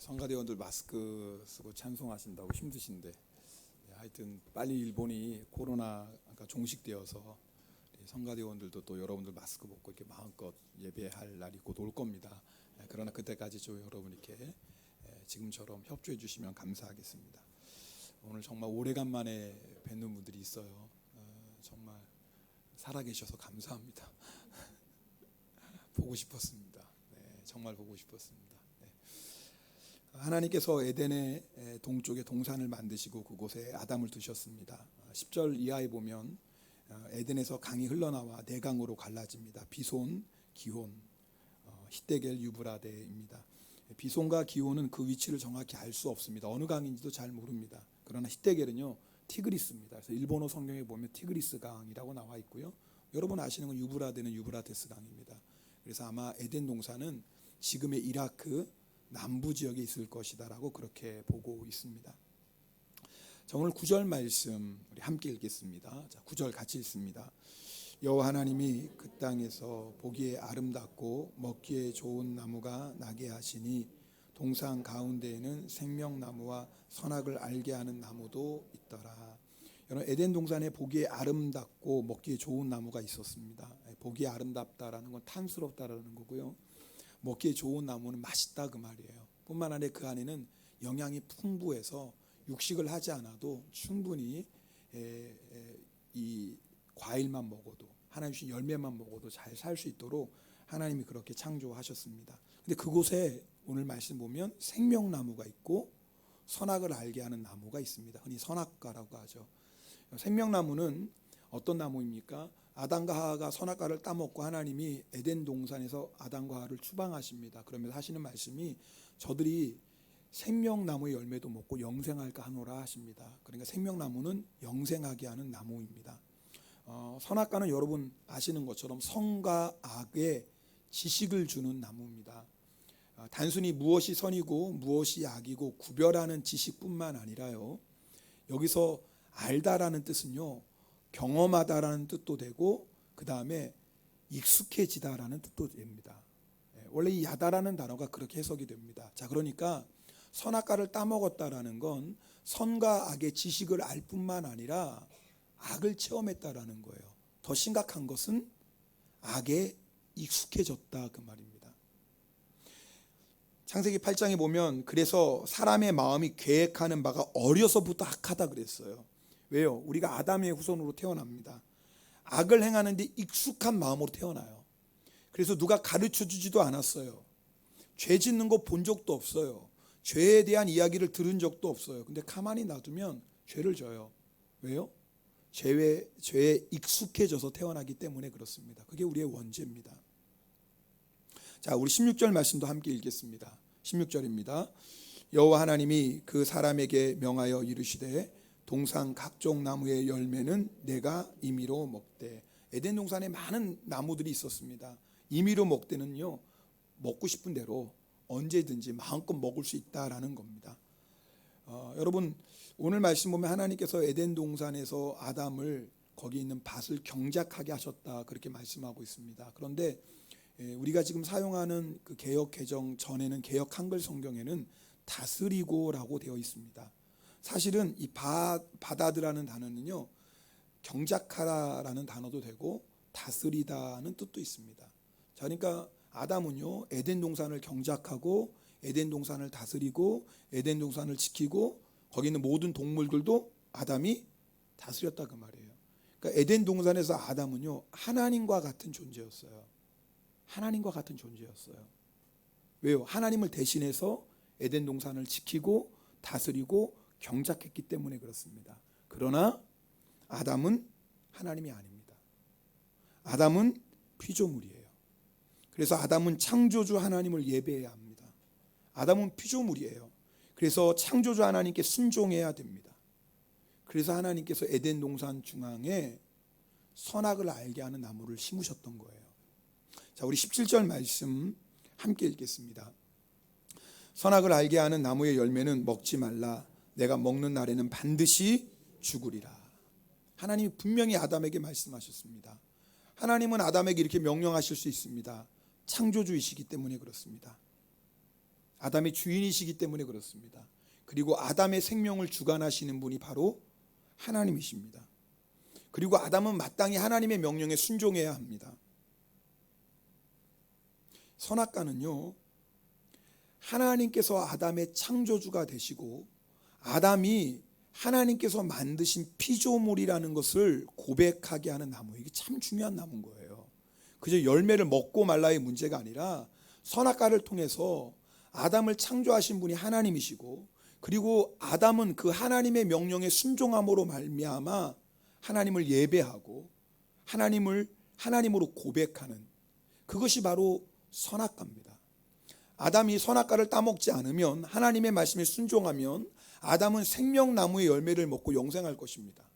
성가대원들 마스크 쓰고 찬송하신다고 힘드신데, 하여튼 빨리 일본이 코로나가 종식되어서 성가대원들도 또 여러분들 마스크 벗고 이렇게 마음껏 예배할 날이 곧 올 겁니다. 그러나 그때까지 좀 여러분 이렇게 지금처럼 협조해 주시면 감사하겠습니다. 오늘 정말 오래간만에 뵙는 분들이 있어요. 정말 살아계셔서 감사합니다. 보고 싶었습니다. 정말 보고 싶었습니다. 하나님께서 에덴의 동쪽에 동산을 만드시고 그곳에 아담을 두셨습니다. 10절 이하에 보면 에덴에서 강이 흘러나와 네 강으로 갈라집니다. 비손, 기혼, 히데겔, 유브라데입니다. 비손과 기혼은 그 위치를 정확히 알 수 없습니다. 어느 강인지도 잘 모릅니다. 그러나 히데겔은요 티그리스입니다. 그래서 일본어 성경에 보면 티그리스 강이라고 나와 있고요. 여러분 아시는 건 유브라데는 유브라테스 강입니다. 그래서 아마 에덴 동산은 지금의 이라크 남부 지역에 있을 것이다라고 그렇게 보고 있습니다. 자, 오늘 9절 말씀 우리 함께 읽겠습니다. 자, 9절 같이 읽습니다. 여호와 하나님이 그 땅에서 보기에 아름답고 먹기에 좋은 나무가 나게 하시니 동산 가운데에는 생명나무와 선악을 알게 하는 나무도 있더라. 여러분 에덴 동산에 보기에 아름답고 먹기에 좋은 나무가 있었습니다. 보기에 아름답다라는 건 탐스럽다라는 거고요. 먹기에 좋은 나무는 맛있다 그 말이에요. 뿐만 아니라 그 안에는 영양이 풍부해서 육식을 하지 않아도 충분히 이 과일만 먹어도 하나님 주신 열매만 먹어도 잘 살 수 있도록 하나님이 그렇게 창조하셨습니다. 근데 그곳에 오늘 말씀 보면 생명나무가 있고 선악을 알게 하는 나무가 있습니다. 흔히 선악과라고 하죠. 생명나무는 어떤 나무입니까? 아담과 하와가 선악과를 따먹고 하나님이 에덴 동산에서 아담과 하와를 추방하십니다. 그러면서 하시는 말씀이 저들이 생명나무의 열매도 먹고 영생할까 하노라 하십니다. 그러니까 생명나무는 영생하게 하는 나무입니다. 선악과는 여러분 아시는 것처럼 선과 악의 지식을 주는 나무입니다. 단순히 무엇이 선이고 무엇이 악이고 구별하는 지식뿐만 아니라요. 여기서 알다라는 뜻은요. 경험하다라는 뜻도 되고 그 다음에 익숙해지다라는 뜻도 됩니다. 원래 이 야다라는 단어가 그렇게 해석이 됩니다. 자, 그러니까 선악과를 따먹었다라는 건 선과 악의 지식을 알 뿐만 아니라 악을 체험했다라는 거예요. 더 심각한 것은 악에 익숙해졌다 그 말입니다. 창세기 8장에 보면 그래서 사람의 마음이 계획하는 바가 어려서부터 악하다 그랬어요. 왜요? 우리가 아담의 후손으로 태어납니다. 악을 행하는데 익숙한 마음으로 태어나요. 그래서 누가 가르쳐 주지도 않았어요. 죄 짓는 거 본 적도 없어요. 죄에 대한 이야기를 들은 적도 없어요. 근데 가만히 놔두면 죄를 져요. 왜요? 죄에 익숙해져서 태어나기 때문에 그렇습니다. 그게 우리의 원죄입니다. 자, 우리 16절 말씀도 함께 읽겠습니다. 16절입니다. 여호와 하나님이 그 사람에게 명하여 이르시되 동산 각종 나무의 열매는 내가 임의로 먹되. 에덴 동산에 많은 나무들이 있었습니다. 임의로 먹되는요 먹고 싶은 대로 언제든지 마음껏 먹을 수 있다라는 겁니다. 여러분 오늘 말씀 보면 하나님께서 에덴 동산에서 아담을 거기 있는 밭을 경작하게 하셨다 그렇게 말씀하고 있습니다. 그런데 우리가 지금 사용하는 그 개역 개정 전에는 개역 한글 성경에는 다스리고라고 되어 있습니다. 사실은 이 받아들라는 단어는요 경작하라라는 단어도 되고 다스리다는 뜻도 있습니다. 자, 그러니까 아담은요 에덴 동산을 경작하고 에덴 동산을 다스리고 에덴 동산을 지키고 거기 있는 모든 동물들도 아담이 다스렸다 그 말이에요. 그러니까 에덴 동산에서 아담은요 하나님과 같은 존재였어요. 하나님과 같은 존재였어요. 왜요? 하나님을 대신해서 에덴 동산을 지키고 다스리고 경작했기 때문에 그렇습니다. 그러나 아담은 하나님이 아닙니다. 아담은 피조물이에요. 그래서 아담은 창조주 하나님을 예배해야 합니다. 아담은 피조물이에요. 그래서 창조주 하나님께 순종해야 됩니다. 그래서 하나님께서 에덴 동산 중앙에 선악을 알게 하는 나무를 심으셨던 거예요. 자, 우리 17절 말씀 함께 읽겠습니다. 선악을 알게 하는 나무의 열매는 먹지 말라. 내가 먹는 날에는 반드시 죽으리라. 하나님이 분명히 아담에게 말씀하셨습니다. 하나님은 아담에게 이렇게 명령하실 수 있습니다. 창조주이시기 때문에 그렇습니다. 아담의 주인이시기 때문에 그렇습니다. 그리고 아담의 생명을 주관하시는 분이 바로 하나님이십니다. 그리고 아담은 마땅히 하나님의 명령에 순종해야 합니다. 선악과는요, 하나님께서 아담의 창조주가 되시고 아담이 하나님께서 만드신 피조물이라는 것을 고백하게 하는 나무, 이게 참 중요한 나무인 거예요. 그저 열매를 먹고 말라의 문제가 아니라 선악과를 통해서 아담을 창조하신 분이 하나님이시고, 그리고 아담은 그 하나님의 명령에 순종함으로 말미암아 하나님을 예배하고 하나님으로 고백하는, 그것이 바로 선악과입니다. 아담이 선악과를 따먹지 않으면, 하나님의 말씀에 순종하면 아담은 생명나무의 열매를 먹고 영생할 것입니다.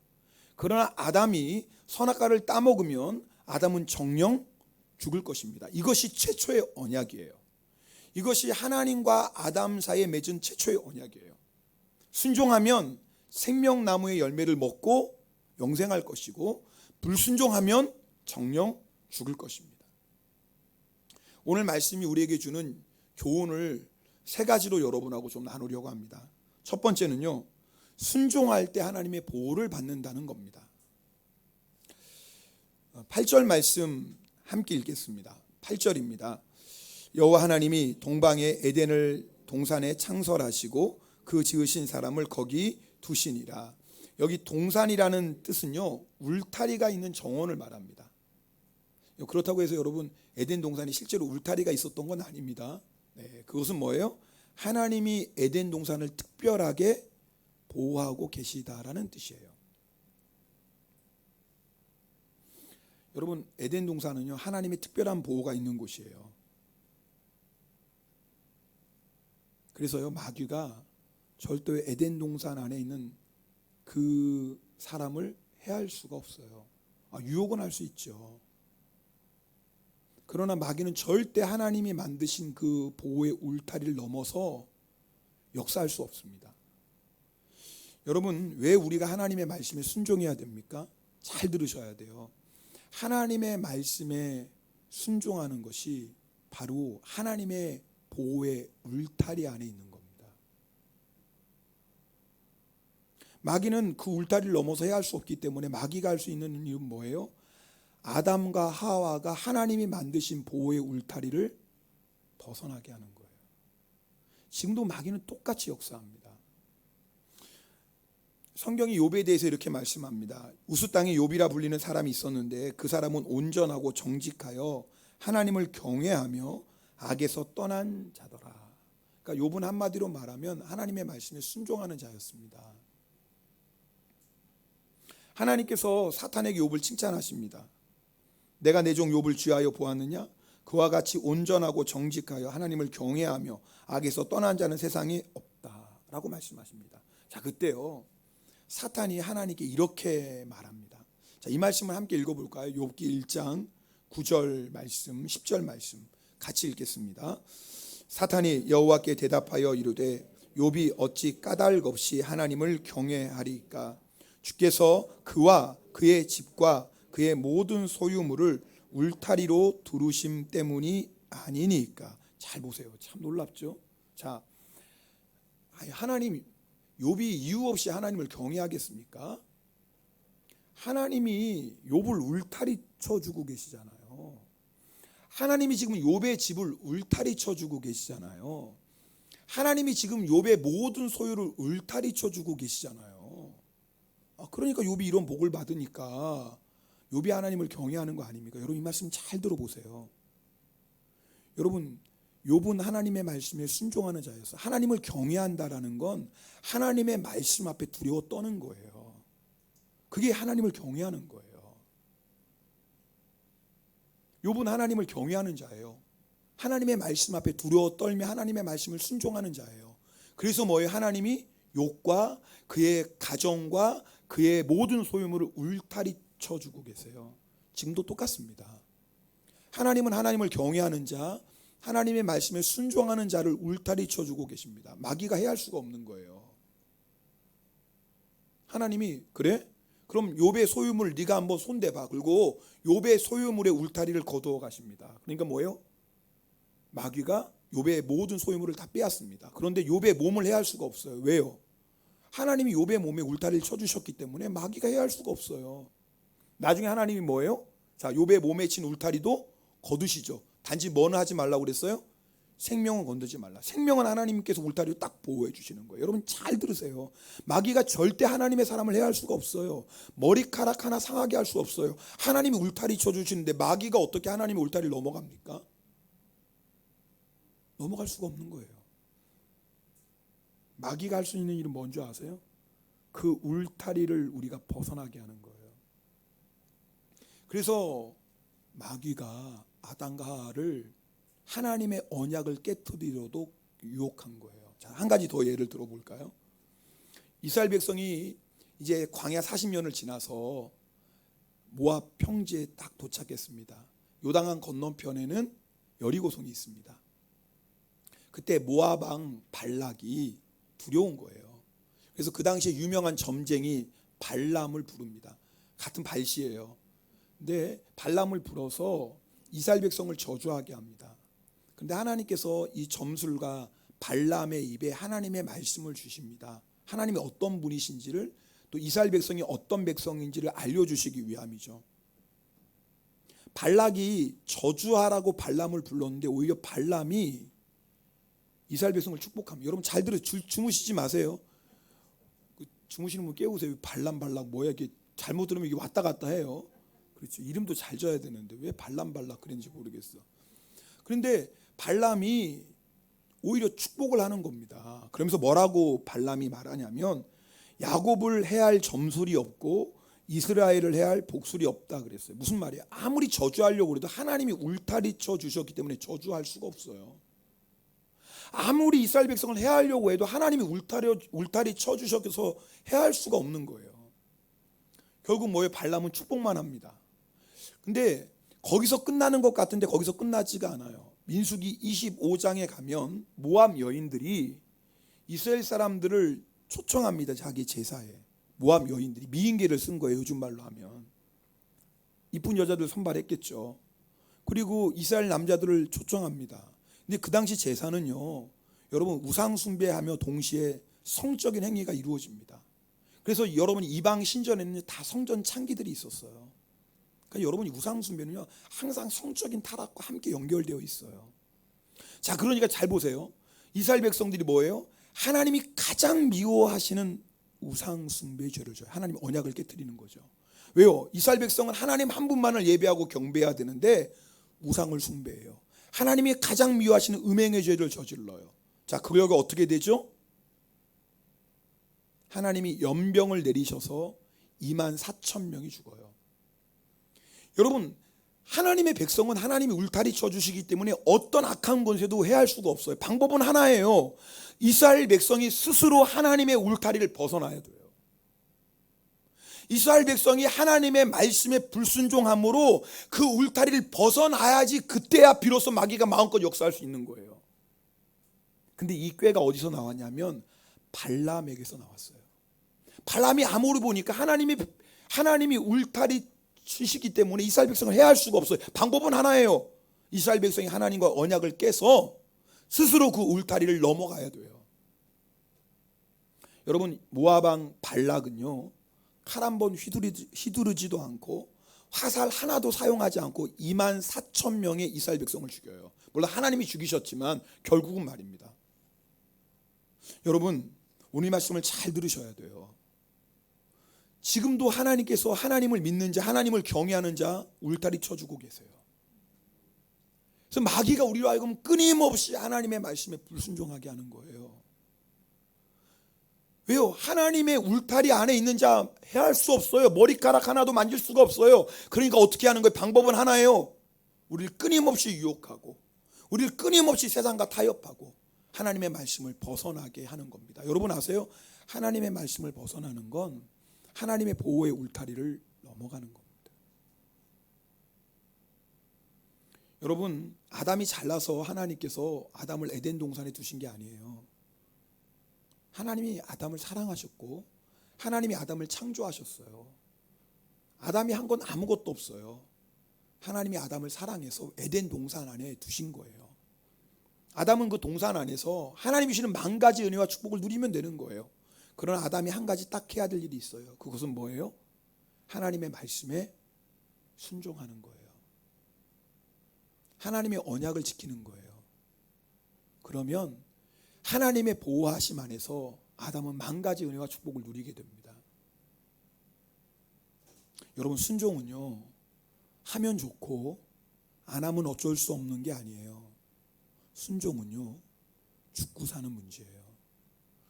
그러나 아담이 선악과를 따먹으면 아담은 정령 죽을 것입니다. 이것이 최초의 언약이에요. 이것이 하나님과 아담 사이에 맺은 최초의 언약이에요. 순종하면 생명나무의 열매를 먹고 영생할 것이고, 불순종하면 정령 죽을 것입니다. 오늘 말씀이 우리에게 주는 교훈을 세 가지로 여러분하고 좀 나누려고 합니다. 첫 번째는요, 순종할 때 하나님의 보호를 받는다는 겁니다. 8절 말씀 함께 읽겠습니다. 8절입니다. 여호와 하나님이 동방에 에덴을 동산에 창설하시고 그 지으신 사람을 거기 두시니라. 여기 동산이라는 뜻은요, 울타리가 있는 정원을 말합니다. 그렇다고 해서 여러분, 에덴 동산이 실제로 울타리가 있었던 건 아닙니다. 네, 그것은 뭐예요? 하나님이 에덴 동산을 특별하게 보호하고 계시다라는 뜻이에요. 여러분, 에덴 동산은요, 하나님의 특별한 보호가 있는 곳이에요. 그래서요, 마귀가 절대 에덴 동산 안에 있는 그 사람을 해할 수가 없어요. 유혹은 할 수 있죠. 그러나 마귀는 절대 하나님이 만드신 그 보호의 울타리를 넘어서 역사할 수 없습니다. 여러분, 왜 우리가 하나님의 말씀에 순종해야 됩니까? 잘 들으셔야 돼요. 하나님의 말씀에 순종하는 것이 바로 하나님의 보호의 울타리 안에 있는 겁니다. 마귀는 그 울타리를 넘어서 해야 할 수 없기 때문에 마귀가 할 수 있는 일은 뭐예요? 아담과 하와가 하나님이 만드신 보호의 울타리를 벗어나게 하는 거예요. 지금도 마귀는 똑같이 역사합니다. 성경이 욥에 대해서 이렇게 말씀합니다. 우스 땅에 욥이라 불리는 사람이 있었는데 그 사람은 온전하고 정직하여 하나님을 경외하며 악에서 떠난 자더라. 그러니까 욥은 한마디로 말하면 하나님의 말씀에 순종하는 자였습니다. 하나님께서 사탄에게 욥을 칭찬하십니다. 내가 내 종 욥을 쥐하여 보았느냐? 그와 같이 온전하고 정직하여 하나님을 경외하며 악에서 떠난 자는 세상에 없다라고 말씀하십니다. 자, 그때요, 사탄이 하나님께 이렇게 말합니다. 자, 이 말씀을 함께 읽어볼까요? 욥기 1장 9절 말씀, 10절 말씀 같이 읽겠습니다. 사탄이 여호와께 대답하여 이르되 욥이 어찌 까닭 없이 하나님을 경외하리까? 주께서 그와 그의 집과 그의 모든 소유물을 울타리로 두르심 때문이 아니니까. 잘 보세요. 참 놀랍죠? 자, 하나님, 욥이 이유 없이 하나님을 경외하겠습니까? 하나님이 욥을 울타리 쳐주고 계시잖아요. 하나님이 지금 욥의 집을 울타리 쳐주고 계시잖아요. 하나님이 지금 욥의 모든 소유를 울타리 쳐주고 계시잖아요. 그러니까 욥이 이런 복을 받으니까 욥이 하나님을 경외하는 거 아닙니까? 여러분, 이 말씀 잘 들어보세요. 여러분, 욥은 하나님의 말씀에 순종하는 자였어요. 하나님을 경외한다라는 건 하나님의 말씀 앞에 두려워 떠는 거예요. 그게 하나님을 경외하는 거예요. 욥은 하나님을 경외하는 자예요. 하나님의 말씀 앞에 두려워 떨며 하나님의 말씀을 순종하는 자예요. 그래서 뭐예요? 하나님이 욥과 그의 가정과 그의 모든 소유물을 울타리 쳐주고 계세요. 지금도 똑같습니다. 하나님은 하나님을 경외하는 자, 하나님의 말씀에 순종하는 자를 울타리 쳐주고 계십니다. 마귀가 해할 수가 없는 거예요. 하나님이 그래? 그럼 욥의 소유물 네가 한번 손대봐. 그리고 욥의 소유물의 울타리를 거두어 가십니다. 그러니까 뭐예요? 마귀가 욥의 모든 소유물을 다 빼앗습니다. 그런데 욥의 몸을 해할 수가 없어요. 왜요? 하나님이 욥의 몸에 울타리를 쳐주셨기 때문에 마귀가 해할 수가 없어요. 나중에 하나님이 뭐예요? 자, 욥의 몸에 친 울타리도 거두시죠. 단지 뭐는 하지 말라고 그랬어요? 생명은 건드지 말라. 생명은 하나님께서 울타리로 딱 보호해 주시는 거예요. 여러분 잘 들으세요. 마귀가 절대 하나님의 사람을 해할 수가 없어요. 머리카락 하나 상하게 할 수 없어요. 하나님이 울타리 쳐주시는데 마귀가 어떻게 하나님의 울타리를 넘어갑니까? 넘어갈 수가 없는 거예요. 마귀가 할 수 있는 일은 뭔지 아세요? 그 울타리를 우리가 벗어나게 하는 거예요. 그래서 마귀가 아담과 하와를 하나님의 언약을 깨트리려도 유혹한 거예요. 자, 한 가지 더 예를 들어볼까요? 이스라엘 백성이 이제 광야 40년을 지나서 모압 평지에 딱 도착했습니다. 요단강 건너편에는 여리고성이 있습니다. 그때 모압 왕 발락이 두려운 거예요. 그래서 그 당시에 유명한 점쟁이 발람을 부릅니다. 같은 발씨예요. 근데 발람을 불어서 이스라엘 백성을 저주하게 합니다. 근데 하나님께서 이 점술과 발람의 입에 하나님의 말씀을 주십니다. 하나님이 어떤 분이신지를, 또 이스라엘 백성이 어떤 백성인지를 알려주시기 위함이죠. 발락이 저주하라고 발람을 불렀는데 오히려 발람이 이스라엘 백성을 축복합니다. 여러분 잘 들으세요. 주무시지 마세요. 주무시는 분 깨우세요. 발람 뭐야 이게, 잘못 들으면 이게 왔다 갔다 해요. 그렇죠. 이름도 잘 져야 되는데 왜 발람 그랬는지 모르겠어. 그런데 발람이 오히려 축복을 하는 겁니다. 그러면서 뭐라고 발람이 말하냐면 야곱을 해할 점술이 없고 이스라엘을 해할 복술이 없다 그랬어요. 무슨 말이에요? 아무리 저주하려고 해도 하나님이 울타리 쳐 주셨기 때문에 저주할 수가 없어요. 아무리 이스라엘 백성을 해하려고 해도 하나님이 울타리 쳐 주셔서 해할 수가 없는 거예요. 결국 뭐예요? 발람은 축복만 합니다. 근데 거기서 끝나는 것 같은데 거기서 끝나지가 않아요. 민수기 25장에 가면 모압 여인들이 이스라엘 사람들을 초청합니다. 자기 제사에. 모압 여인들이 미인계를 쓴 거예요. 요즘 말로 하면. 이쁜 여자들 선발했겠죠. 그리고 이스라엘 남자들을 초청합니다. 근데 그 당시 제사는요, 여러분 우상 숭배하며 동시에 성적인 행위가 이루어집니다. 그래서 여러분 이방 신전에는 다 성전 창기들이 있었어요. 그러니까 여러분이 우상 숭배는요 항상 성적인 타락과 함께 연결되어 있어요. 자, 그러니까 잘 보세요. 이스라엘 백성들이 뭐예요? 하나님이 가장 미워하시는 우상 숭배 죄를 져요. 하나님 언약을 깨트리는 거죠. 왜요? 이스라엘 백성은 하나님 한 분만을 예배하고 경배해야 되는데 우상을 숭배해요. 하나님이 가장 미워하시는 음행의 죄를 저질러요. 자, 그 결과 어떻게 되죠? 하나님이 연병을 내리셔서 24,000명이 죽어요. 여러분, 하나님의 백성은 하나님이 울타리 쳐주시기 때문에 어떤 악한 권세도 해할 수가 없어요. 방법은 하나예요. 이스라엘 백성이 스스로 하나님의 울타리를 벗어나야 돼요. 이스라엘 백성이 하나님의 말씀에 불순종함으로 그 울타리를 벗어나야지 그때야 비로소 마귀가 마음껏 역사할 수 있는 거예요. 근데 이 꾀가 어디서 나왔냐면 발람에게서 나왔어요. 발람이 아무리 보니까 하나님이 울타리 치시기 때문에 이스라엘 백성을 해할 수가 없어요. 방법은 하나예요. 이스라엘 백성이 하나님과 언약을 깨서 스스로 그 울타리를 넘어가야 돼요. 여러분, 모압 왕 발락은요, 칼 한 번 휘두르지도 않고 화살 하나도 사용하지 않고 24,000명의 이스라엘 백성을 죽여요. 물론 하나님이 죽이셨지만 결국은 말입니다. 여러분, 오늘 말씀을 잘 들으셔야 돼요. 지금도 하나님께서 하나님을 믿는 자, 하나님을 경외하는 자 울타리 쳐주고 계세요. 그래서 마귀가 우리로 하여금 끊임없이 하나님의 말씀에 불순종하게 하는 거예요. 왜요? 하나님의 울타리 안에 있는 자 해할 수 없어요. 머리카락 하나도 만질 수가 없어요. 그러니까 어떻게 하는 거예요? 방법은 하나예요. 우리를 끊임없이 유혹하고 우리를 끊임없이 세상과 타협하고 하나님의 말씀을 벗어나게 하는 겁니다. 여러분 아세요? 하나님의 말씀을 벗어나는 건 하나님의 보호의 울타리를 넘어가는 겁니다. 여러분, 아담이 잘나서 하나님께서 아담을 에덴 동산에 두신 게 아니에요. 하나님이 아담을 사랑하셨고 하나님이 아담을 창조하셨어요. 아담이 한 건 아무것도 없어요. 하나님이 아담을 사랑해서 에덴 동산 안에 두신 거예요. 아담은 그 동산 안에서 하나님이 주시는 만 가지 은혜와 축복을 누리면 되는 거예요. 그러나 아담이 한 가지 딱 해야 될 일이 있어요. 그것은 뭐예요? 하나님의 말씀에 순종하는 거예요. 하나님의 언약을 지키는 거예요. 그러면 하나님의 보호하심 안에서 아담은 만 가지 은혜와 축복을 누리게 됩니다. 여러분, 순종은요, 하면 좋고 안 하면 어쩔 수 없는 게 아니에요. 순종은요, 죽고 사는 문제예요.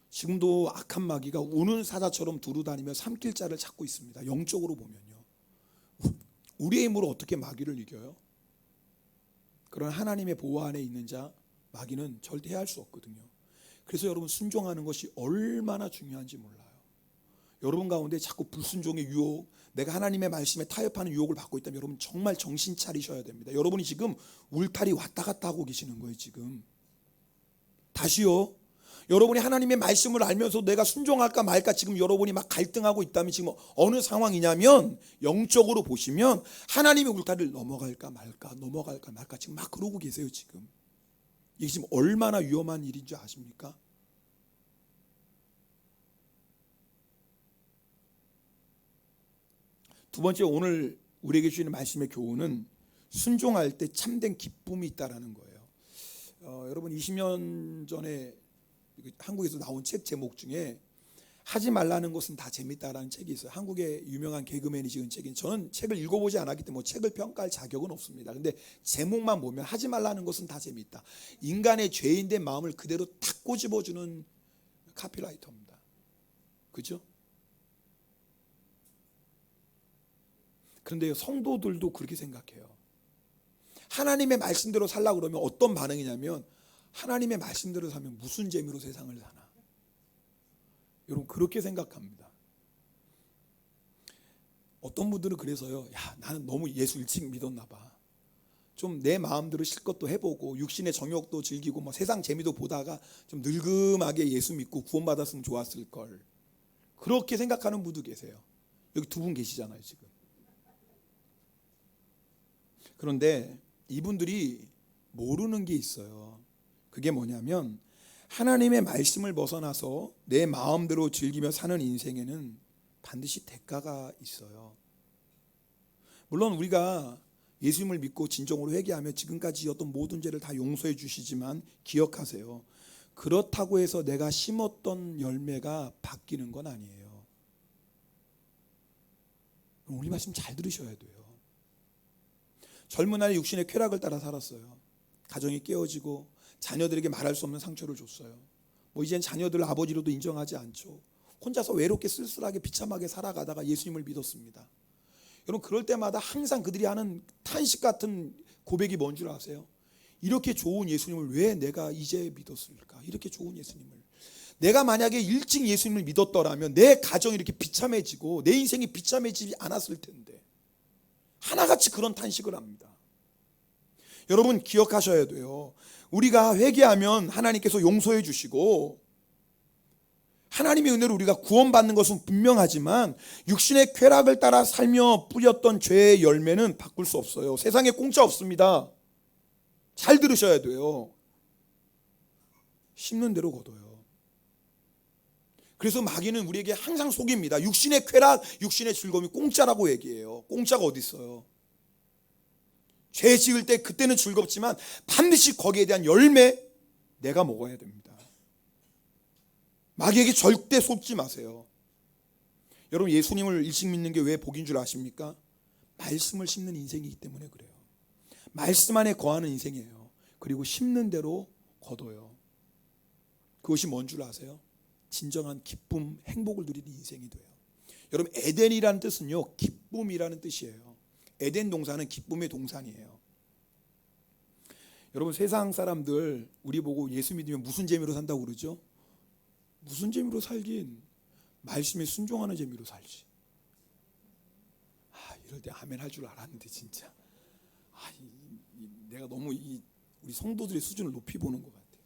지금도 악한 마귀가 우는 사자처럼 두루다니며 삼킬 자를 찾고 있습니다. 영적으로 보면요, 우리의 힘으로 어떻게 마귀를 이겨요? 그런 하나님의 보호 안에 있는 자, 마귀는 절대 해할 수 없거든요. 그래서 여러분, 순종하는 것이 얼마나 중요한지 몰라요. 여러분 가운데 자꾸 불순종의 유혹, 내가 하나님의 말씀에 타협하는 유혹을 받고 있다면 여러분 정말 정신 차리셔야 됩니다. 여러분이 지금 울타리 왔다 갔다 하고 계시는 거예요. 지금 다시요, 여러분이 하나님의 말씀을 알면서 내가 순종할까 말까 지금 여러분이 막 갈등하고 있다면 지금 어느 상황이냐면, 영적으로 보시면 하나님의 울타리를 넘어갈까 말까 지금 막 그러고 계세요. 지금 이게 지금 얼마나 위험한 일인 줄 아십니까? 두 번째, 오늘 우리에게 주시는 말씀의 교훈은 순종할 때 참된 기쁨이 있다라는 거예요. 여러분, 20년 전에 한국에서 나온 책 제목 중에 하지 말라는 것은 다 재밌다라는 책이 있어요. 한국의 유명한 개그맨이 지은 책인, 저는 책을 읽어보지 않았기 때문에 책을 평가할 자격은 없습니다. 근데 제목만 보면 하지 말라는 것은 다 재밌다. 인간의 죄인된 마음을 그대로 탁 꼬집어주는 카피라이터입니다. 그죠? 그런데 성도들도 그렇게 생각해요. 하나님의 말씀대로 살려고 그러면 어떤 반응이냐면, 하나님의 말씀대로 살면 무슨 재미로 세상을 사나. 여러분, 그렇게 생각합니다. 어떤 분들은 그래서요, 야, 나는 너무 예수 일찍 믿었나 봐. 좀 내 마음대로 실것도 해보고 육신의 정욕도 즐기고 뭐 세상 재미도 보다가 좀 늙음하게 예수 믿고 구원받았으면 좋았을 걸. 그렇게 생각하는 분도 계세요. 여기 두 분 계시잖아요 지금. 그런데 이분들이 모르는 게 있어요. 그게 뭐냐면, 하나님의 말씀을 벗어나서 내 마음대로 즐기며 사는 인생에는 반드시 대가가 있어요. 물론 우리가 예수님을 믿고 진정으로 회개하며 지금까지 지었던 모든 죄를 다 용서해 주시지만 기억하세요. 그렇다고 해서 내가 심었던 열매가 바뀌는 건 아니에요. 우리 말씀 잘 들으셔야 돼요. 젊은 날에 육신의 쾌락을 따라 살았어요. 가정이 깨어지고 자녀들에게 말할 수 없는 상처를 줬어요. 뭐 이젠 자녀들 아버지로도 인정하지 않죠. 혼자서 외롭게 쓸쓸하게 비참하게 살아가다가 예수님을 믿었습니다. 여러분, 그럴 때마다 항상 그들이 하는 탄식 같은 고백이 뭔 줄 아세요? 이렇게 좋은 예수님을 왜 내가 이제 믿었을까? 이렇게 좋은 예수님을. 내가 만약에 일찍 예수님을 믿었더라면 내 가정이 이렇게 비참해지고 내 인생이 비참해지지 않았을 텐데. 하나같이 그런 탄식을 합니다. 여러분, 기억하셔야 돼요. 우리가 회개하면 하나님께서 용서해 주시고 하나님의 은혜로 우리가 구원받는 것은 분명하지만 육신의 쾌락을 따라 살며 뿌렸던 죄의 열매는 바꿀 수 없어요. 세상에 공짜 없습니다. 잘 들으셔야 돼요. 심는 대로 거둬요. 그래서 마귀는 우리에게 항상 속입니다. 육신의 쾌락, 육신의 즐거움이 공짜라고 얘기해요. 공짜가 어디 있어요? 죄 지을 때 그때는 즐겁지만 반드시 거기에 대한 열매 내가 먹어야 됩니다. 마귀에게 절대 속지 마세요. 여러분, 예수님을 일찍 믿는 게 왜 복인 줄 아십니까? 말씀을 심는 인생이기 때문에 그래요. 말씀 안에 거하는 인생이에요. 그리고 심는 대로 거둬요. 그것이 뭔 줄 아세요? 진정한 기쁨, 행복을 누리는 인생이 돼요. 여러분, 에덴이라는 뜻은요, 기쁨이라는 뜻이에요. 에덴 동산은 기쁨의 동산이에요. 여러분, 세상 사람들 우리 보고 예수 믿으면 무슨 재미로 산다고 그러죠? 무슨 재미로 살긴, 말씀에 순종하는 재미로 살지. 이럴 때 아멘 할 줄 알았는데 진짜. 내가 너무 우리 성도들의 수준을 높이 보는 것 같아요.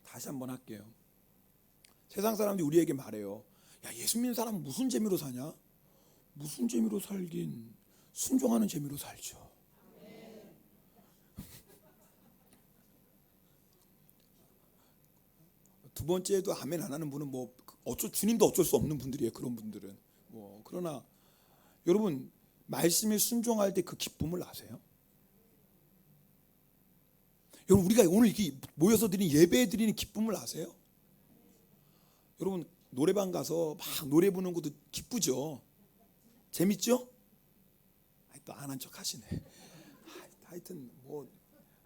다시 한번 할게요. 세상 사람들이 우리에게 말해요. 야, 예수 믿는 사람은 무슨 재미로 사냐? 무슨 재미로 살긴, 순종하는 재미로 살죠. 두 번째도 아멘 안 하는 분은 뭐 주님도 어쩔 수 없는 분들이에요. 그런 분들은 그러나 여러분 말씀에 순종할 때 그 기쁨을 아세요? 여러분 우리가 오늘 이렇게 모여서 드리는 예배 드리는 기쁨을 아세요? 여러분 노래방 가서 막 노래 부르는 것도 기쁘죠? 재밌죠? 또 안 한 척 하시네. 하여튼 뭐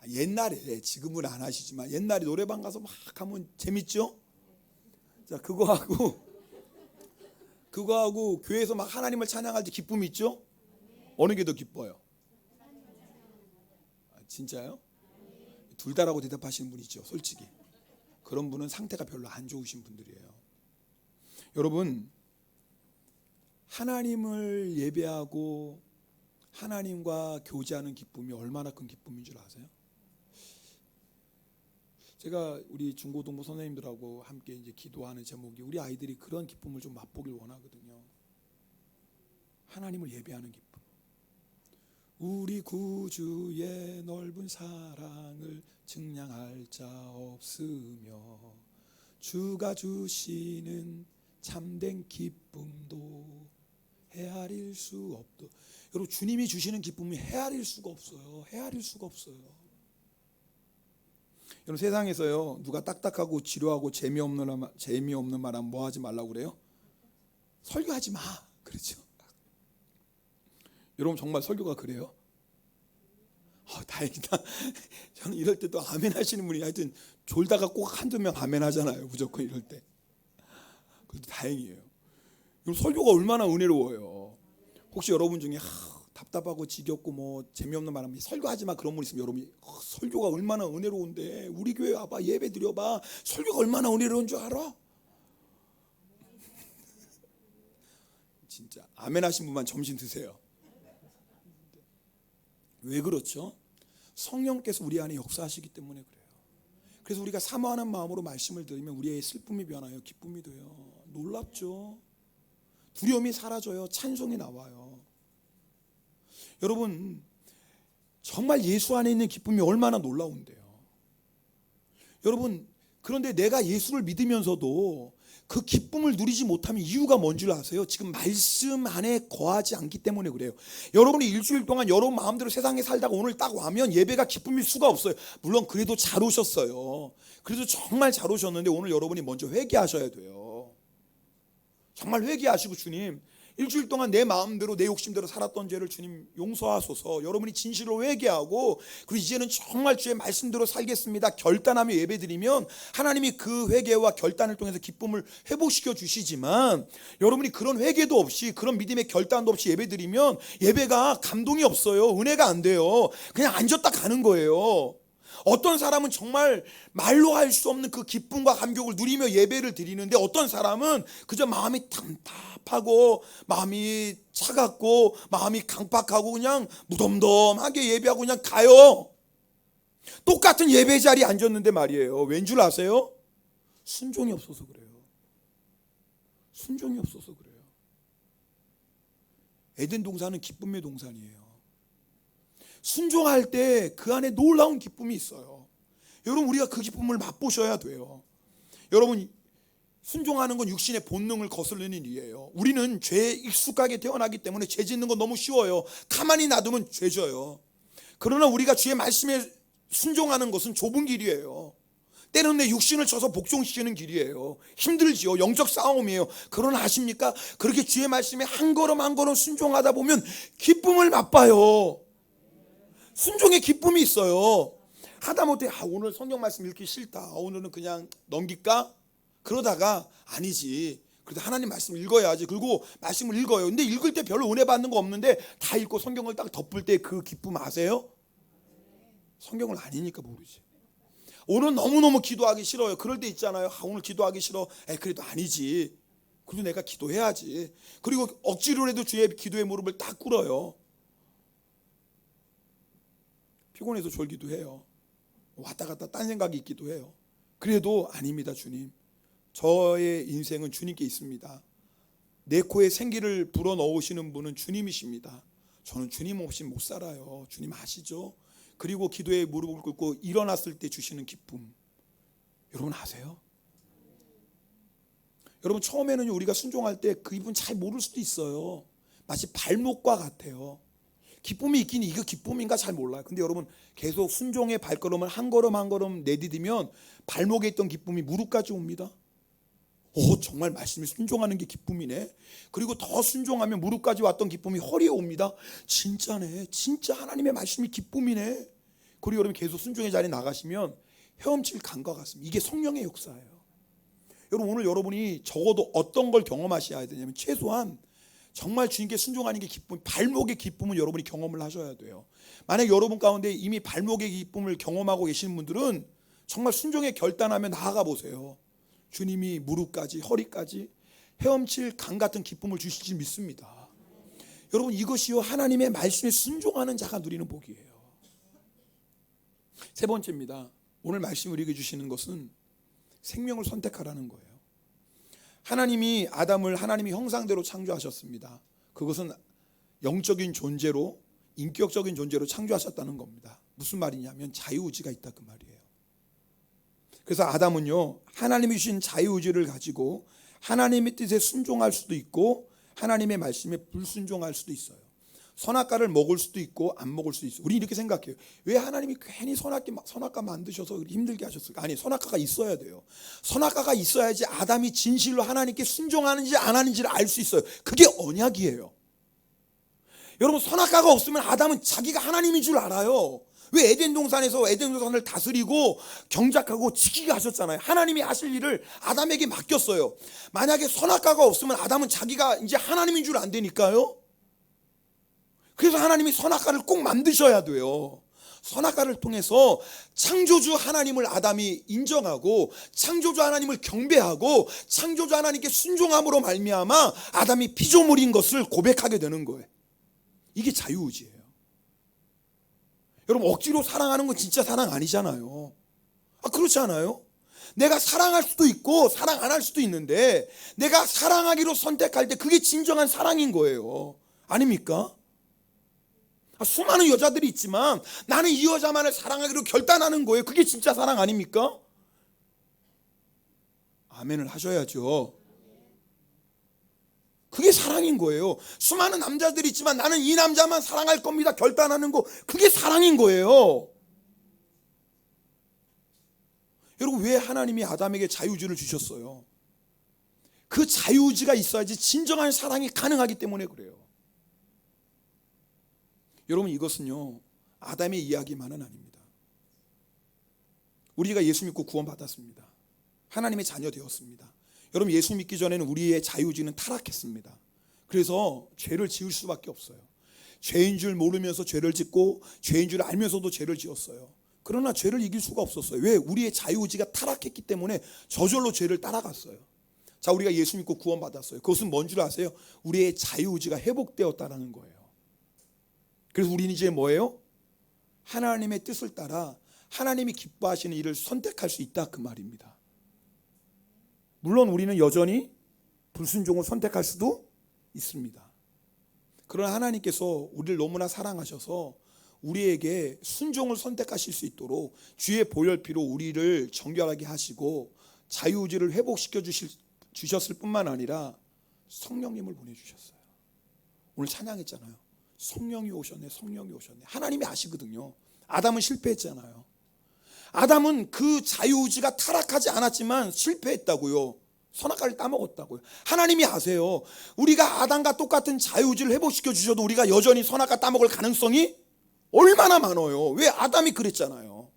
옛날에 지금은 안 하시지만 옛날에 노래방 가서 막 하면 재밌죠? 자 그거하고 교회에서 막 하나님을 찬양할 때 기쁨이 있죠? 어느 게 더 기뻐요? 진짜요? 둘 다라고 대답하시는 분 있죠. 솔직히 그런 분은 상태가 별로 안 좋으신 분들이에요. 여러분 하나님을 예배하고 하나님과 교제하는 기쁨이 얼마나 큰 기쁨인 줄 아세요? 제가 우리 중고등부 선생님들하고 함께 이제 기도하는 제목이 우리 아이들이 그런 기쁨을 좀 맛보길 원하거든요. 하나님을 예배하는 기쁨. 우리 구주의 넓은 사랑을 증량할 자 없으며 주가 주시는 참된 기쁨도 헤아릴 수 없도. 여러분 주님이 주시는 기쁨이 헤아릴 수가 없어요. 헤아릴 수가 없어요. 여러분 세상에서요 누가 딱딱하고 지루하고 재미없는 말 하면 뭐 하지 말라고 그래요? 설교하지 마 그렇죠. 여러분 정말 설교가 그래요? 다행이다. 저는 이럴 때 또 아멘 하시는 분이 하여튼 졸다가 꼭 한두 명 아멘 하잖아요. 무조건 이럴 때. 그래도 다행이에요. 설교가 얼마나 은혜로워요. 혹시 여러분 중에 답답하고 지겹고 뭐 재미없는 말 하면 설교하지 마 그런 분 있으면 여러분이 설교가 얼마나 은혜로운데 우리 교회 와봐 예배 드려봐 설교가 얼마나 은혜로운 줄 알아? 진짜 아멘 하신 분만 점심 드세요. 왜 그렇죠? 성령께서 우리 안에 역사하시기 때문에 그래요. 그래서 우리가 사모하는 마음으로 말씀을 들으면 우리의 슬픔이 변하여 기쁨이 돼요. 놀랍죠? 두려움이 사라져요. 찬송이 나와요. 여러분 정말 예수 안에 있는 기쁨이 얼마나 놀라운데요. 여러분 그런데 내가 예수를 믿으면서도 그 기쁨을 누리지 못하면 이유가 뭔 줄 아세요? 지금 말씀 안에 거하지 않기 때문에 그래요. 여러분이 일주일 동안 여러분 마음대로 세상에 살다가 오늘 딱 와면 예배가 기쁨일 수가 없어요. 물론 그래도 잘 오셨어요. 그래도 정말 잘 오셨는데 오늘 여러분이 먼저 회개하셔야 돼요. 정말 회개하시고 주님 일주일 동안 내 마음대로 내 욕심대로 살았던 죄를 주님 용서하소서. 여러분이 진실로 회개하고 그리고 이제는 정말 주의 말씀대로 살겠습니다 결단하며 예배드리면 하나님이 그 회개와 결단을 통해서 기쁨을 회복시켜 주시지만 여러분이 그런 회개도 없이 그런 믿음의 결단도 없이 예배드리면 예배가 감동이 없어요. 은혜가 안 돼요. 그냥 앉았다 가는 거예요. 어떤 사람은 정말 말로 할 수 없는 그 기쁨과 감격을 누리며 예배를 드리는데 어떤 사람은 그저 마음이 답답하고 마음이 차갑고 마음이 강팍하고 그냥 무덤덤하게 예배하고 그냥 가요. 똑같은 예배 자리에 앉았는데 말이에요. 왠 줄 아세요? 순종이 없어서 그래요. 순종이 없어서 그래요. 에덴 동산은 기쁨의 동산이에요. 순종할 때 그 안에 놀라운 기쁨이 있어요. 여러분 우리가 그 기쁨을 맛보셔야 돼요. 여러분 순종하는 건 육신의 본능을 거스르는 일이에요. 우리는 죄에 익숙하게 태어나기 때문에 죄 짓는 건 너무 쉬워요. 가만히 놔두면 죄져요. 그러나 우리가 주의 말씀에 순종하는 것은 좁은 길이에요. 때로는 내 육신을 쳐서 복종시키는 길이에요. 힘들지요. 영적 싸움이에요. 그러나 아십니까? 그렇게 주의 말씀에 한 걸음 한 걸음 순종하다 보면 기쁨을 맛봐요. 순종의 기쁨이 있어요. 하다못해 오늘 성경 말씀 읽기 싫다. 오늘은 그냥 넘길까? 그러다가 아니지. 그래도 하나님 말씀 읽어야지. 그리고 말씀을 읽어요. 근데 읽을 때 별로 은혜 받는 거 없는데 다 읽고 성경을 딱 덮을 때 그 기쁨 아세요? 성경을 아니니까 모르지. 오늘 너무너무 기도하기 싫어요. 그럴 때 있잖아요. 오늘 기도하기 싫어. 그래도 아니지. 그래도 내가 기도해야지. 그리고 억지로라도 주의 기도의 무릎을 딱 꿇어요. 피곤해서 졸기도 해요. 왔다 갔다 딴 생각이 있기도 해요. 그래도 아닙니다. 주님, 저의 인생은 주님께 있습니다. 내 코에 생기를 불어넣으시는 분은 주님이십니다. 저는 주님 없이 못 살아요. 주님 아시죠? 그리고 기도에 무릎을 꿇고 일어났을 때 주시는 기쁨 여러분 아세요? 여러분 처음에는 우리가 순종할 때 그 기분 잘 모를 수도 있어요. 마치 발목과 같아요. 기쁨이 있긴 이거 기쁨인가 잘 몰라요. 근데 여러분 계속 순종의 발걸음을 한 걸음 한 걸음 내디디면 발목에 있던 기쁨이 무릎까지 옵니다. 정말 말씀에 순종하는 게 기쁨이네. 그리고 더 순종하면 무릎까지 왔던 기쁨이 허리에 옵니다. 진짜네. 진짜 하나님의 말씀이 기쁨이네. 그리고 여러분 계속 순종의 자리에 나가시면 헤엄칠 감과 같습니다. 이게 성령의 역사예요. 여러분 오늘 여러분이 적어도 어떤 걸 경험하셔야 되냐면 최소한 정말 주님께 순종하는 게 기쁨, 발목의 기쁨은 여러분이 경험을 하셔야 돼요. 만약 여러분 가운데 이미 발목의 기쁨을 경험하고 계시는 분들은 정말 순종에 결단하며 나아가 보세요. 주님이 무릎까지 허리까지 헤엄칠 강 같은 기쁨을 주실지 믿습니다. 여러분 이것이요 하나님의 말씀에 순종하는 자가 누리는 복이에요. 세 번째입니다. 오늘 말씀 우리에게 주시는 것은 생명을 선택하라는 거예요. 하나님이 아담을 하나님의 형상대로 창조하셨습니다. 그것은 영적인 존재로 인격적인 존재로 창조하셨다는 겁니다. 무슨 말이냐면 자유의지가 있다 그 말이에요. 그래서 아담은요 하나님이 주신 자유의지를 가지고 하나님의 뜻에 순종할 수도 있고 하나님의 말씀에 불순종할 수도 있어요. 선악과를 먹을 수도 있고 안 먹을 수도 있어요. 우리 이렇게 생각해요. 왜 하나님이 괜히 선악과 만드셔서 힘들게 하셨을까? 아니, 선악과가 있어야 돼요. 선악과가 있어야지 아담이 진실로 하나님께 순종하는지 안 하는지를 알 수 있어요. 그게 언약이에요. 여러분 선악과가 없으면 아담은 자기가 하나님인 줄 알아요. 왜 에덴 동산에서 에덴 동산을 다스리고 경작하고 지키게 하셨잖아요. 하나님이 하실 일을 아담에게 맡겼어요. 만약에 선악과가 없으면 아담은 자기가 이제 하나님인 줄 안 되니까요. 그래서 하나님이 선악과를 꼭 만드셔야 돼요. 선악과를 통해서 창조주 하나님을 아담이 인정하고 창조주 하나님을 경배하고 창조주 하나님께 순종함으로 말미암아 아담이 피조물인 것을 고백하게 되는 거예요. 이게 자유의지예요. 여러분 억지로 사랑하는 건 진짜 사랑 아니잖아요. 그렇지 않아요? 내가 사랑할 수도 있고 사랑 안 할 수도 있는데 내가 사랑하기로 선택할 때 그게 진정한 사랑인 거예요. 아닙니까? 수많은 여자들이 있지만 나는 이 여자만을 사랑하기로 결단하는 거예요. 그게 진짜 사랑 아닙니까? 아멘을 하셔야죠. 그게 사랑인 거예요. 수많은 남자들이 있지만 나는 이 남자만 사랑할 겁니다 결단하는 거, 그게 사랑인 거예요. 여러분 왜 하나님이 아담에게 자유의지를 주셨어요? 그 자유의지가 있어야지 진정한 사랑이 가능하기 때문에 그래요. 여러분 이것은요 아담의 이야기만은 아닙니다. 우리가 예수 믿고 구원받았습니다. 하나님의 자녀 되었습니다. 여러분 예수 믿기 전에는 우리의 자유의지는 타락했습니다. 그래서 죄를 지을 수밖에 없어요. 죄인 줄 모르면서 죄를 짓고 죄인 줄 알면서도 죄를 지었어요. 그러나 죄를 이길 수가 없었어요. 왜? 우리의 자유의지가 타락했기 때문에 저절로 죄를 따라갔어요. 자, 우리가 예수 믿고 구원받았어요. 그것은 뭔 줄 아세요? 우리의 자유의지가 회복되었다는 거예요. 그래서 우리는 이제 뭐예요? 하나님의 뜻을 따라 하나님이 기뻐하시는 일을 선택할 수 있다 그 말입니다. 물론 우리는 여전히 불순종을 선택할 수도 있습니다. 그러나 하나님께서 우리를 너무나 사랑하셔서 우리에게 순종을 선택하실 수 있도록 주의 보혈피로 우리를 정결하게 하시고 자유의지를 회복시켜 주셨을 뿐만 아니라 성령님을 보내주셨어요. 오늘 찬양했잖아요. 성령이 오셨네, 성령이 오셨네. 하나님이 아시거든요. 아담은 실패했잖아요. 아담은 그 자유의지가 타락하지 않았지만 실패했다고요. 선악과를 따먹었다고요. 하나님이 아세요. 우리가 아담과 똑같은 자유의지를 회복시켜 주셔도 우리가 여전히 선악과 따먹을 가능성이 얼마나 많아요. 왜? 아담이 그랬잖아요.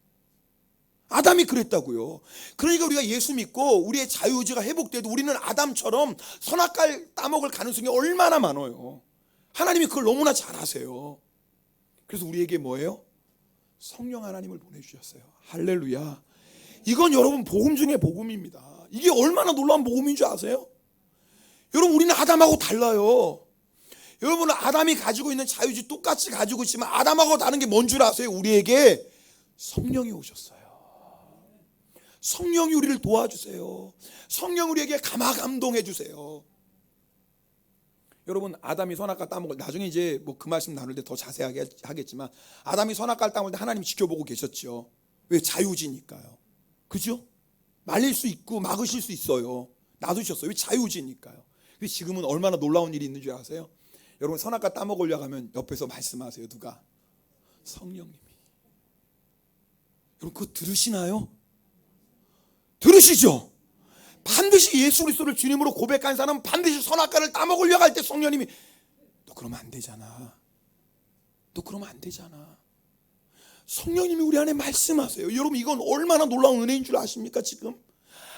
아담이 그랬다고요. 그러니까 우리가 예수 믿고 우리의 자유의지가 회복돼도 우리는 아담처럼 선악과를 따먹을 가능성이 얼마나 많아요. 하나님이 그걸 너무나 잘 아세요. 그래서 우리에게 뭐예요? 성령 하나님을 보내주셨어요. 할렐루야. 이건 여러분 복음 중에 복음입니다. 이게 얼마나 놀라운 복음인 줄 아세요? 여러분 우리는 아담하고 달라요. 여러분은 아담이 가지고 있는 자유의지 똑같이 가지고 있지만 아담하고 다른 게 뭔 줄 아세요? 우리에게 성령이 오셨어요. 성령이 우리를 도와주세요. 성령 우리에게 감화감동해 주세요. 여러분 아담이 선악과 따먹을 나중에 이제 뭐 그 말씀 나눌 때 더 자세하게 하겠지만 아담이 선악과를 따먹을 때 하나님 지켜보고 계셨죠. 왜? 자유지니까요. 그죠? 말릴 수 있고 막으실 수 있어요. 놔두셨어요. 왜? 자유의지니까요. 근데 지금은 얼마나 놀라운 일이 있는 줄 아세요? 여러분 선악과 따먹으려고 하면 옆에서 말씀하세요. 누가? 성령님이. 여러분 그거 들으시나요? 들으시죠? 반드시 예수 그리스도를 주님으로 고백한 사람은 반드시 선악과를 따먹으려고 할 때 성령님이 너 그러면 안 되잖아. 너 그러면 안 되잖아. 성령님이 우리 안에 말씀하세요. 여러분 이건 얼마나 놀라운 은혜인 줄 아십니까? 지금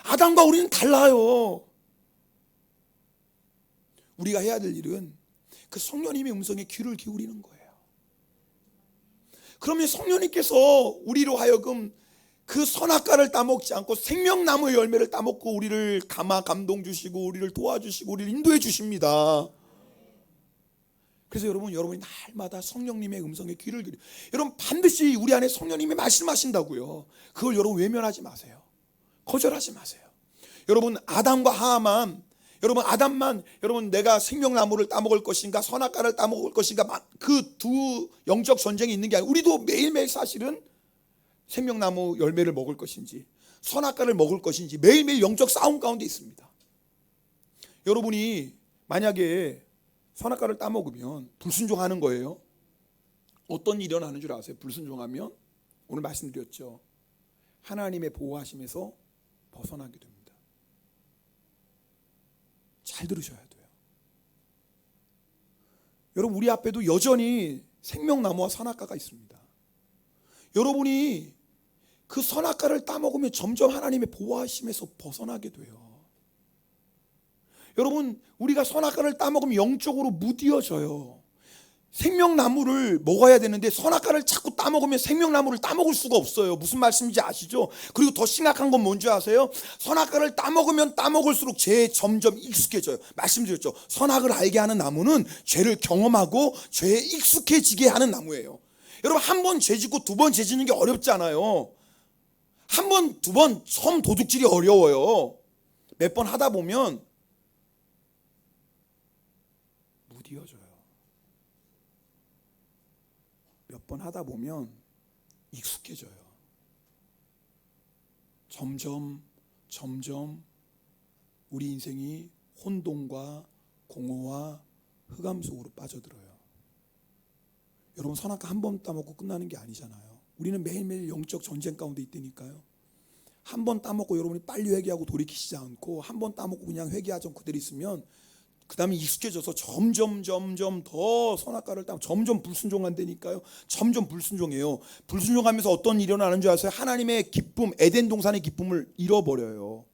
아담과 우리는 달라요. 우리가 해야 될 일은 그 성령님의 음성에 귀를 기울이는 거예요. 그러면 성령님께서 우리로 하여금 그 선악과를 따먹지 않고 생명나무의 열매를 따먹고 우리를 감동 주시고 우리를 도와주시고 우리를 인도해 주십니다. 그래서 여러분이 날마다 성령님의 음성에 귀를 기울여. 여러분 반드시 우리 안에 성령님이 말씀하신다고요. 그걸 여러분 외면하지 마세요. 거절하지 마세요. 여러분 아담과 하와만 여러분 내가 생명나무를 따먹을 것인가 선악과를 따먹을 것인가 그 두 영적 전쟁이 있는 게 아니라 우리도 매일매일 사실은 생명나무 열매를 먹을 것인지 선악과를 먹을 것인지 매일매일 영적 싸움 가운데 있습니다. 여러분이 만약에 선악과를 따먹으면 불순종하는 거예요. 어떤 일이 일어나는 줄 아세요? 불순종하면 오늘 말씀드렸죠. 하나님의 보호하심에서 벗어나게 됩니다. 잘 들으셔야 돼요. 여러분 우리 앞에도 여전히 생명나무와 선악과가 있습니다. 여러분이 그 선악과를 따먹으면 점점 하나님의 보호하심에서 벗어나게 돼요. 여러분 우리가 선악과를 따먹으면 영적으로 무디어져요. 생명나무를 먹어야 되는데 선악과를 자꾸 따먹으면 생명나무를 따먹을 수가 없어요. 무슨 말씀인지 아시죠? 그리고 더 심각한 건 뭔지 아세요? 선악과를 따먹으면 따먹을수록 죄에 점점 익숙해져요. 말씀드렸죠. 선악을 알게 하는 나무는 죄를 경험하고 죄에 익숙해지게 하는 나무예요. 여러분 한 번 죄짓고 두 번 죄짓는 게 어렵지 않아요. 한 번, 두 번 처음 도둑질이 어려워요. 몇 번 하다 보면 무디어져요. 몇 번 하다 보면 익숙해져요. 점점 우리 인생이 혼돈과 공허와 흑암 속으로 빠져들어요. 여러분 선악과 한 번 따먹고 끝나는 게 아니잖아요. 우리는 매일매일 영적 전쟁 가운데 있다니까요. 한 번 따먹고 여러분이 빨리 회개하고 돌이키시지 않고 한 번 따먹고 그냥 회개하지 않고 그대로 있으면 그 다음에 익숙해져서 점점 더 선악과를 따먹고 점점 불순종한다니까요. 점점 불순종해요. 불순종하면서 어떤 일이 일어나는 줄 아세요? 하나님의 기쁨, 에덴 동산의 기쁨을 잃어버려요.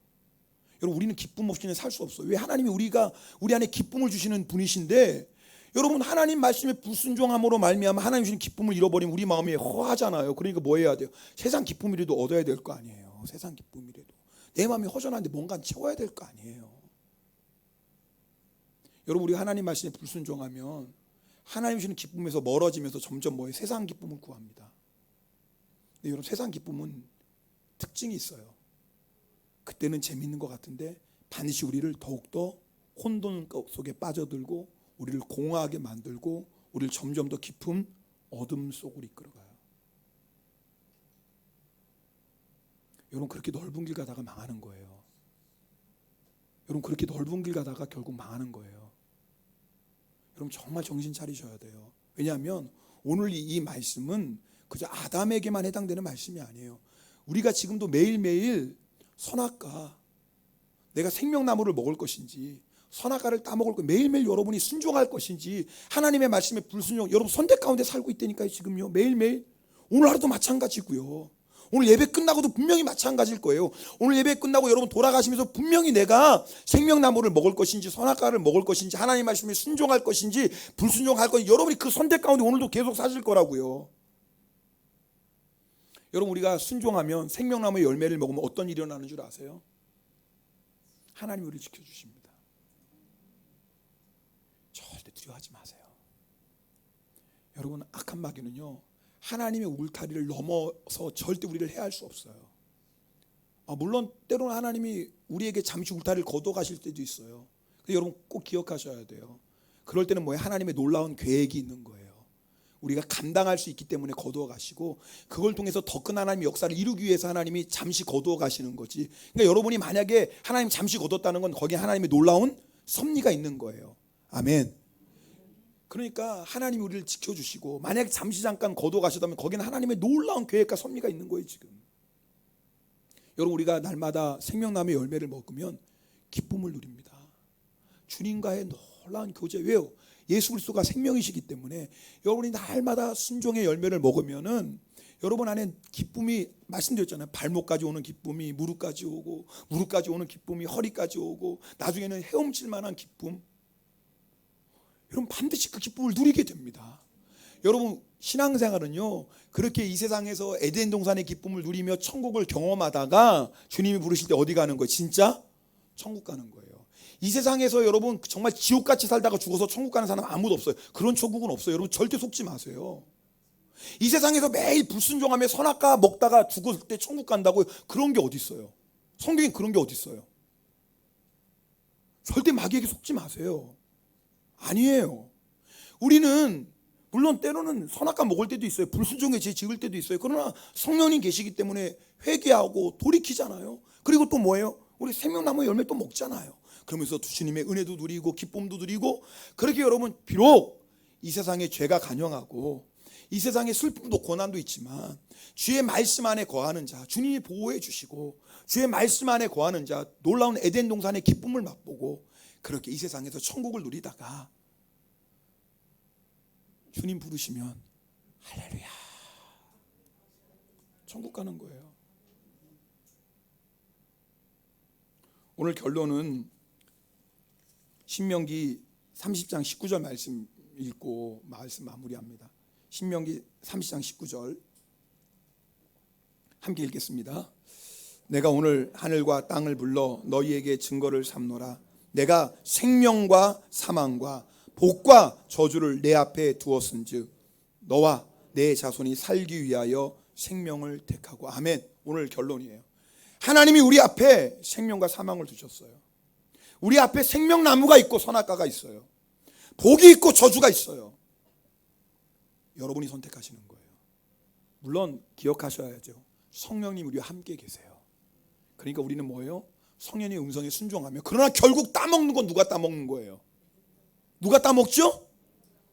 여러분 우리는 기쁨 없이는 살 수 없어요. 왜? 하나님이 우리 안에 기쁨을 주시는 분이신데 여러분 하나님 말씀에 불순종함으로 말미암아 하나님 주시는 기쁨을 잃어버리면 우리 마음이 허하잖아요. 그러니까 뭐 해야 돼요? 세상 기쁨이라도 얻어야 될 거 아니에요. 세상 기쁨이라도 내 마음이 허전한데 뭔가 채워야 될 거 아니에요. 여러분 우리가 하나님 말씀에 불순종하면 하나님 주시는 기쁨에서 멀어지면서 점점 뭐예요? 세상 기쁨을 구합니다. 근데 여러분 세상 기쁨은 특징이 있어요. 그때는 재밌는 것 같은데 반드시 우리를 더욱더 혼돈 속에 빠져들고 우리를 공허하게 만들고 우리를 점점 더 깊은 어둠 속으로 이끌어가요. 여러분 그렇게 넓은 길 가다가 망하는 거예요. 여러분 그렇게 넓은 길 가다가 결국 망하는 거예요. 여러분 정말 정신 차리셔야 돼요. 왜냐하면 오늘 이 말씀은 그저 아담에게만 해당되는 말씀이 아니에요. 우리가 지금도 매일매일 선악과 내가 생명나무를 먹을 것인지 선악과를 따먹을 것 매일매일 여러분이 순종할 것인지 하나님의 말씀에 불순종 여러분 선택 가운데 살고 있다니까요. 지금요 매일매일 오늘 하루도 마찬가지고요. 오늘 예배 끝나고도 분명히 마찬가지일 거예요. 오늘 예배 끝나고 여러분 돌아가시면서 분명히 내가 생명나무를 먹을 것인지 선악과를 먹을 것인지 하나님 말씀에 순종할 것인지 불순종할 것인지 여러분이 그 선택 가운데 오늘도 계속 사실 거라고요. 여러분 우리가 순종하면 생명나무의 열매를 먹으면 어떤 일이 일어나는 줄 아세요? 하나님이 우리를 지켜주십니다. 절대 두려워하지 마세요. 여러분 악한 마귀는요 하나님의 울타리를 넘어서 절대 우리를 해할 수 없어요. 물론 때로는 하나님이 우리에게 잠시 울타리를 걷어가실 때도 있어요. 근데 여러분 꼭 기억하셔야 돼요. 그럴 때는 뭐예요? 하나님의 놀라운 계획이 있는 거예요. 우리가 감당할 수 있기 때문에 거두어 가시고, 그걸 통해서 더 큰 하나님의 역사를 이루기 위해서 하나님이 잠시 거두어 가시는 거지. 그러니까 여러분이 만약에 하나님 잠시 거뒀다는 건 거기에 하나님의 놀라운 섭리가 있는 거예요. 아멘. 그러니까 하나님이 우리를 지켜주시고, 만약에 잠시 잠깐 거두어 가시다면 거기는 하나님의 놀라운 계획과 섭리가 있는 거예요. 지금 여러분, 우리가 날마다 생명나무의 열매를 먹으면 기쁨을 누립니다. 주님과의 놀라운 교제. 왜요? 예수 그리스도가 생명이시기 때문에 여러분이 날마다 순종의 열매를 먹으면은 여러분 안에 기쁨이, 말씀드렸잖아요. 발목까지 오는 기쁨이 무릎까지 오고, 무릎까지 오는 기쁨이 허리까지 오고, 나중에는 헤엄칠 만한 기쁨. 여러분 반드시 그 기쁨을 누리게 됩니다. 여러분 신앙생활은요, 그렇게 이 세상에서 에덴 동산의 기쁨을 누리며 천국을 경험하다가 주님이 부르실 때 어디 가는 거예요? 진짜 천국 가는 거예요. 이 세상에서 여러분 정말 지옥같이 살다가 죽어서 천국 가는 사람 아무도 없어요. 그런 천국은 없어요. 여러분 절대 속지 마세요. 이 세상에서 매일 불순종하며 선악과 먹다가 죽을 때 천국 간다고, 그런 게 어디 있어요? 성경에 그런 게 어디 있어요? 절대 마귀에게 속지 마세요. 아니에요. 우리는 물론 때로는 선악과 먹을 때도 있어요. 불순종에 죄 지을 때도 있어요. 그러나 성령님 계시기 때문에 회개하고 돌이키잖아요. 그리고 또 뭐예요? 우리 생명나무 열매 또 먹잖아요. 그러면서 주님의 은혜도 누리고 기쁨도 누리고, 그렇게 여러분 비록 이 세상에 죄가 간영하고 이 세상에 슬픔도 고난도 있지만 주의 말씀 안에 거하는 자, 주님이 보호해 주시고 주의 말씀 안에 거하는 자, 놀라운 에덴 동산의 기쁨을 맛보고 그렇게 이 세상에서 천국을 누리다가 주님 부르시면 할렐루야 천국 가는 거예요. 오늘 결론은 신명기 30장 19절 말씀 읽고 말씀 마무리합니다. 신명기 30장 19절 함께 읽겠습니다. 내가 오늘 하늘과 땅을 불러 너희에게 증거를 삼노라. 내가 생명과 사망과 복과 저주를 내 앞에 두었은즉 너와 내 자손이 살기 위하여 생명을 택하고. 아멘. 오늘 결론이에요. 하나님이 우리 앞에 생명과 사망을 두셨어요. 우리 앞에 생명나무가 있고 선악과가 있어요. 복이 있고 저주가 있어요. 여러분이 선택하시는 거예요. 물론 기억하셔야죠. 성령님 우리와 함께 계세요. 그러니까 우리는 뭐예요? 성령의 음성에 순종하며. 그러나 결국 따먹는 건 누가 따먹는 거예요? 누가 따먹죠?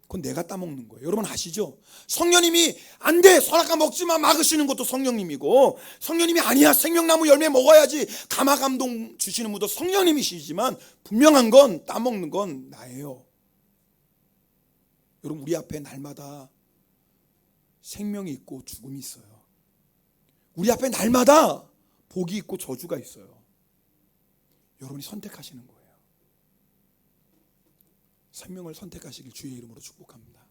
그건 내가 따먹는 거예요. 여러분 아시죠? 성령님이 안 돼, 선악과 먹지 마 막으시는 것도 성령님이고, 성령님이 아니야, 생명나무 열매 먹어야지 감화감동 주시는 분도 성령님이시지만 분명한 건 따먹는 건 나예요. 여러분 우리 앞에 날마다 생명이 있고 죽음이 있어요. 우리 앞에 날마다 복이 있고 저주가 있어요. 여러분이 선택하시는 거예요. 생명을 선택하시길 주의 이름으로 축복합니다.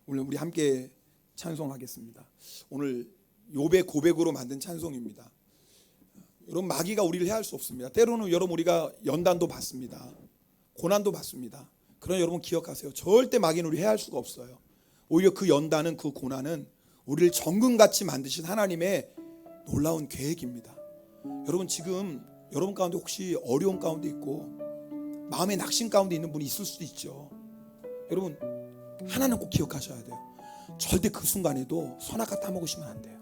오늘 우리 함께 찬송하겠습니다. 오늘 욥의 고백으로 만든 찬송입니다. 여러분 마귀가 우리를 해할 수 없습니다. 때로는 여러분 우리가 연단도 받습니다. 고난도 받습니다. 그러나 여러분 기억하세요. 절대 마귀는 우리 해할 수가 없어요. 오히려 그 연단은, 그 고난은 우리를 정금같이 만드신 하나님의 놀라운 계획입니다. 여러분 지금 여러분 가운데 혹시 어려움 가운데 있고 마음의 낙심 가운데 있는 분이 있을 수도 있죠. 여러분 하나는 꼭 기억하셔야 돼요. 절대 그 순간에도 선악과 따먹으시면 안 돼요.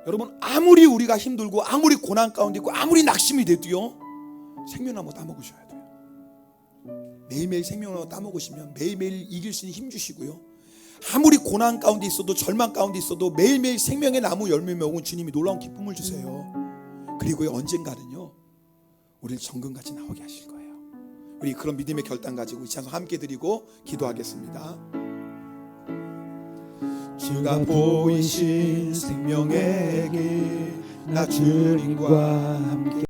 여러분 아무리 우리가 힘들고 아무리 고난 가운데 있고 아무리 낙심이 돼도요, 생명나무 따먹으셔야 돼요. 매일매일 생명나무 따먹으시면 매일매일 이길 수 있는 힘 주시고요, 아무리 고난 가운데 있어도 절망 가운데 있어도 매일매일 생명의 나무 열매 먹은 주님이 놀라운 기쁨을 주세요. 그리고 언젠가는요 우리를 정금같이 나오게 하실 거예요. 우리 그런 믿음의 결단 가지고 이 찬송 함께 드리고 기도하겠습니다. 주가 보이신 생명의 길, 나 주님과 함께